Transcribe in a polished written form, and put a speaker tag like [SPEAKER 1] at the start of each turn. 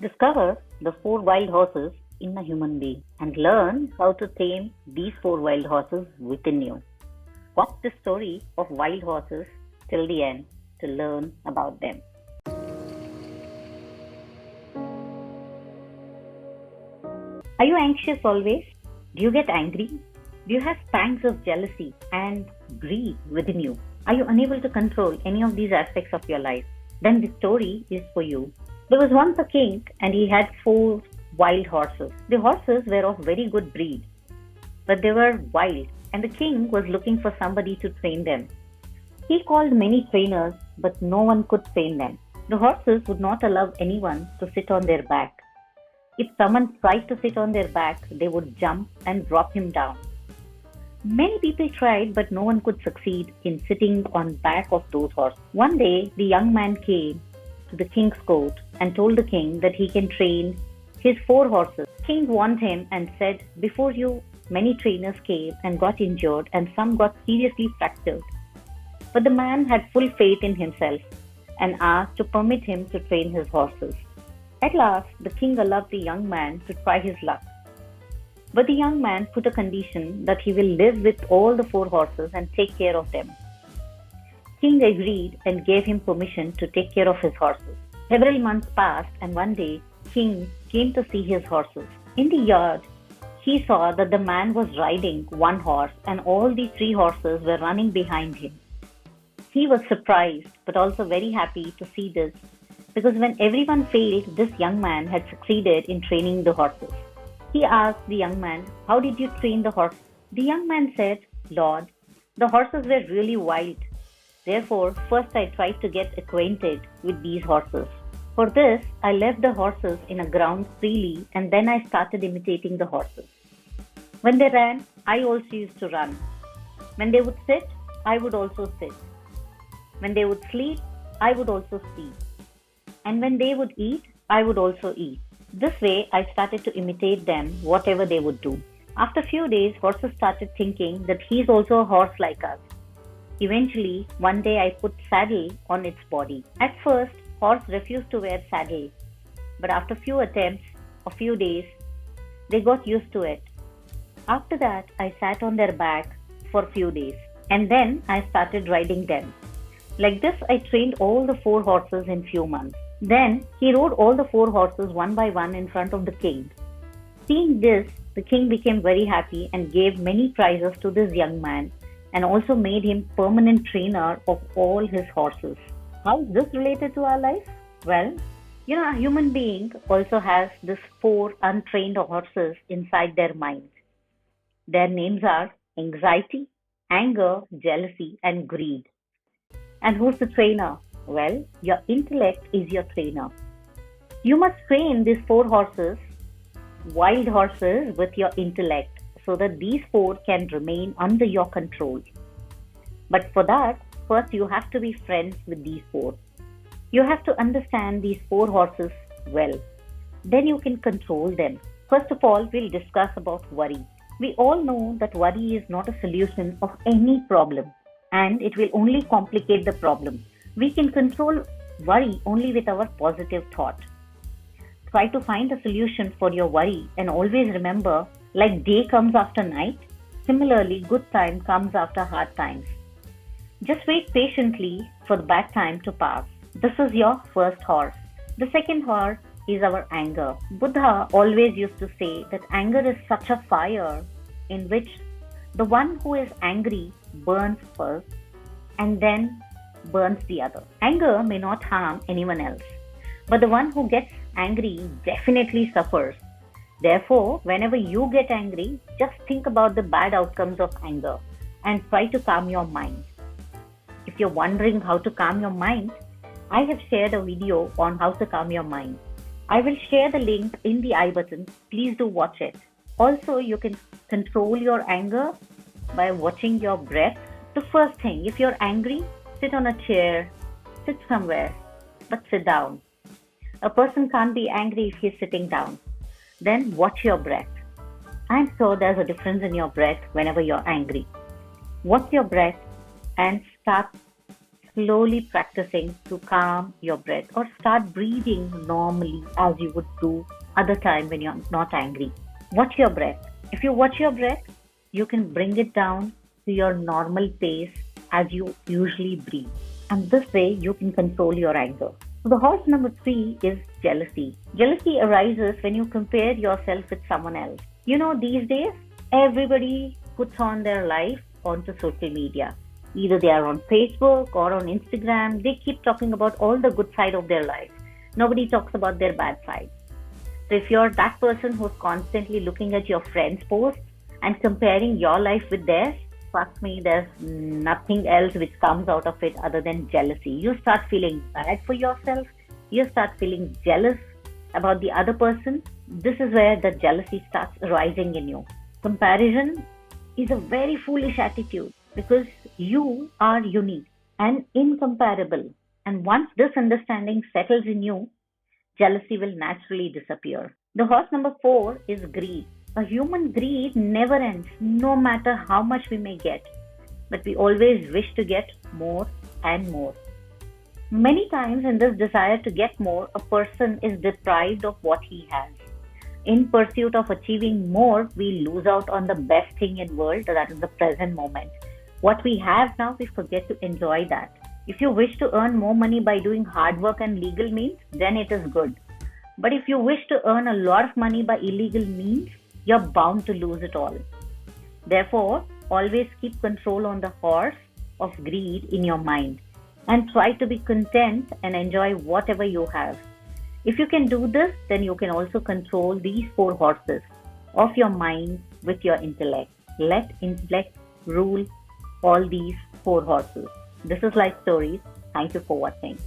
[SPEAKER 1] Discover the four wild horses in a human being and learn how to tame these four wild horses within you. Watch the story of wild horses till the end to learn about them. Are you anxious always? Do you get angry? Do you have pangs of jealousy and greed within you? Are you unable to control any of these aspects of your life? Then the story is for you. There was once a king and he had four wild horses. The horses were of very good breed, but they were wild and the king was looking for somebody to train them. He called many trainers, but no one could train them. The horses would not allow anyone to sit on their back. If someone tried to sit on their back, they would jump and drop him down. Many people tried, but no one could succeed in sitting on back of those horses. One day, the young man came to the king's court and told the king that he can train his four horses. King warned him and said, "Before you, many trainers came and got injured, and some got seriously fractured." But the man had full faith in himself and asked to permit him to train his horses. At last, the king allowed the young man to try his luck. But the young man put a condition that he will live with all the four horses and take care of them. King agreed and gave him permission to take care of his horses. Several months passed, and one day, King came to see his horses. In the yard, he saw that the man was riding one horse and all the three horses were running behind him. He was surprised but also very happy to see this, because when everyone failed, this young man had succeeded in training the horses. He asked the young man, "How did you train the horse?" The young man said, "Lord, the horses were really wild. Therefore, first I tried to get acquainted with these horses. For this, I left the horses in a ground freely, and then I started imitating the horses. When they ran, I also used to run. When they would sit, I would also sit. When they would sleep, I would also sleep. And when they would eat, I would also eat. This way, I started to imitate them, whatever they would do. After a few days, horses started thinking that he's also a horse like us. Eventually, one day I put saddle on its body. At first, horse refused to wear saddle, but after few attempts, a few days, they got used to it. After that, I sat on their back for a few days, and then I started riding them. Like this, I trained all the four horses in few months. Then he rode all the four horses one by one in front of the king. Seeing this, the king became very happy and gave many prizes to this young man and also made him permanent trainer of all his horses." How is this related to our life? Well, a human being also has these four untrained horses inside their mind. Their names are anxiety, anger, jealousy, and greed. And who's the trainer? Well, your intellect is your trainer. You must train these four horses, wild horses, with your intellect so that these four can remain under your control. But for that, first you have to be friends with these four. You have to understand these four horses well. Then you can control them. First of all, we'll discuss about worry. We all know that worry is not a solution of any problem, and it will only complicate the problem. We can control worry only with our positive thought. Try to find a solution for your worry and always remember, like day comes after night, similarly good time comes after hard times. Just wait patiently for the bad time to pass. This is your first horse. The second horse is our anger. Buddha always used to say that anger is such a fire in which the one who is angry burns first and then burns the other. Anger may not harm anyone else, but the one who gets angry definitely suffers. Therefore, whenever you get angry, just think about the bad outcomes of anger and try to calm your mind. If you're wondering how to calm your mind, I have shared a video on how to calm your mind. I will share the link in the I button. Please do watch it. Also, you can control your anger by watching your breath. The first thing, if you're angry, sit on a chair, sit somewhere, but sit down. A person can't be angry if he's sitting down. Then watch your breath. I'm sure there's a difference in your breath whenever you're angry. Watch your breath and start slowly practicing to calm your breath or start breathing normally as you would do other time when you're not angry. Watch your breath. If you watch your breath, you can bring it down to your normal pace as you usually breathe. And this way you can control your anger. So the horse number three is jealousy. Jealousy arises when you compare yourself with someone else. These days, everybody puts on their life onto social media. Either they are on Facebook or on Instagram. They keep talking about all the good side of their life. Nobody talks about their bad side. So if you're that person who's constantly looking at your friends' posts and comparing your life with theirs, trust me, there's nothing else which comes out of it other than jealousy. You start feeling bad for yourself. You start feeling jealous about the other person. This is where the jealousy starts arising in you. Comparison is a very foolish attitude because you are unique and incomparable. And once this understanding settles in you, jealousy will naturally disappear. The horse number four is greed. A human greed never ends, no matter how much we may get, but we always wish to get more and more. Many times, in this desire to get more, a person is deprived of what he has. In pursuit of achieving more, we lose out on the best thing in world, that is the present moment. What we have now, we forget to enjoy that. If you wish to earn more money by doing hard work and legal means, then it is good. But if you wish to earn a lot of money by illegal means, you're bound to lose it all. Therefore, always keep control on the horse of greed in your mind and try to be content and enjoy whatever you have. If you can do this, then you can also control these four horses of your mind with your intellect. Let intellect rule all these four horses. This is Life Stories. Thank you for watching.